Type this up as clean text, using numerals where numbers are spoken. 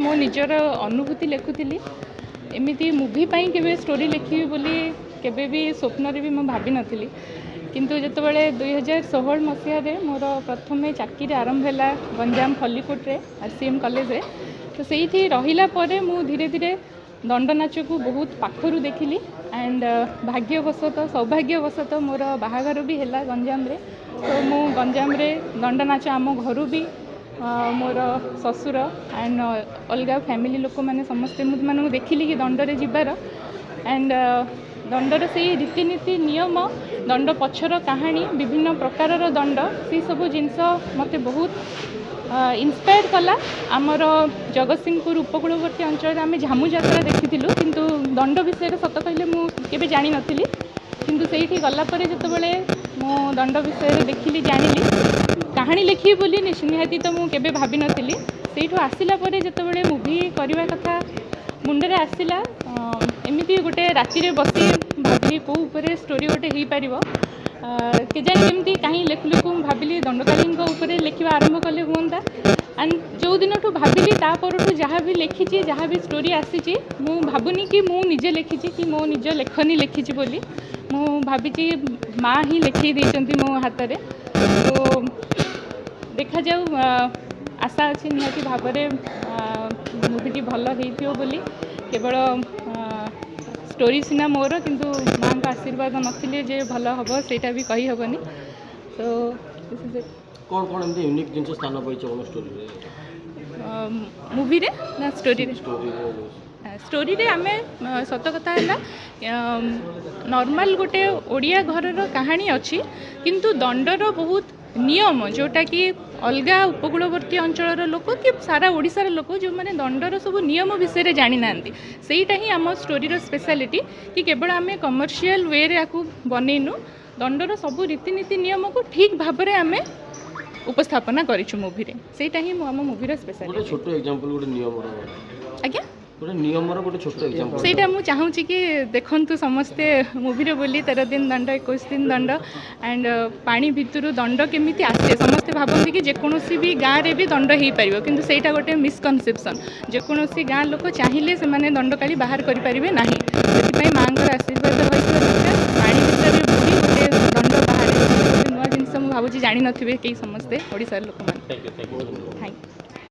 मो निजर अनुभूति लिखुली एमती मूवी के स्टोरी लिखी बोली केबे भी स्वप्न भी मैं भाभी नी किंतु जितेबाला 2016 मसीह मोर प्रथम चाकरी आरंभ है गंजाम खलिकोटे RCM कॉलेज तो से रहिला परे मु धीरे धीरे दंड नाच को बहुत पाखर देखिली एंड भाग्यवशतः सौभाग्यवशतः मोर बाहाघर भी है गंजाम रे तो मु गंजाम रे दंड नाच आम घर भी मोर ससुर एंड अलग फैमिली लोक मैंने समस्ते मुझे देखिली कि दंडरे जीवार एंड दंडर से रीतिनीति नियम दंड पछर कहानी विभिन्न प्रकार दंड से सब जिनस मत बहुत इन्स्पायर कला आमर जगतसिंहपुर उपकूलवर्ती अंचल आम झामु यात्रा देखी किंतु दंड विषय सत कहले मुझे जानी नी किंतु से गलापर जितेबाला मो दंड विषय देखिली जानिली कहानी लिखी बोली निहाती तो मुझे भाभी नी से आसला जितेबाला मूवी करने कथा मुंडे आसला एमती गोटे राति बसी भाभी कौ ऊपर स्टोरी गोटे हो पार केजानी केमती कहीं लिखु लिखु भाविली दंडकाली लिखा आरंभ कले हुआ एंड जो दिन भाविली तापर जहाँ भी लिखी जहाँ भी स्टोरी आसी मु भावुनी कि मु निजे लिखी कि मो निज लेखनी लिखी बोली मु भावी माँ ही लिखी देती मो हाथ में तो देखा जाऊ आशा अच्छी निहाती भाव मूवीटी भल हो बोली केवल स्टोरी सीना मोर किंतु माँ का आशीर्वाद नथिले जे भल हम सेटा भी कही हेनी तो कौन कौन एमती यूनिक जिनस स्थान पाइछ कोन स्टोरी रे मूवी रे ना स्टोरी रे स्टोरी रे आमे सत कथा है नॉर्मल गोटे ओडिया घरर कहानी अच्छी किंतु दंडर बहुत नियम जोटा कि अलग उपकूलवर्ती अंचल लोक कि सारा ओडिशार लोक जो मैंने दंडर सब नियम विषय जानी ना सेटा ही आम स्टोरीर स्पेशलिटी कि केवल आम कमर्शियल वे रे आकु बनईनु दंडर सब रीतिनीति नियम को ठीक भाव में आम उपस्थापना करूँ मूवी रे सेटा ही आम मूवीर स्पेशलिटी छोट एग्जांपल गोटे नियम आज्ञा गोटे नियम गोटे छोट एग्जांपल सेटा मु चाहूँगी कि देखंतु समस्ते मूवी रे बोली 13 दिन दंड 21 दिन दंड एंड पानी भितर दंड केमिति आसे समस्ते भावती कि जेकोसी भी गाँव रे भी दंड हो पार किंतु सेटा गोटे मिसकनसेप्शन जेकोसी गाँ लोक चाहिए से माने दंडकाली बाहर करें ना से माँ आशीर्वाद रही पानी भितर बुड़ी गोटे दंड बाहर नुआ जिन भावी जानी नथिबे कई समस्ते ओडिशार लोक मैंने थैंक यू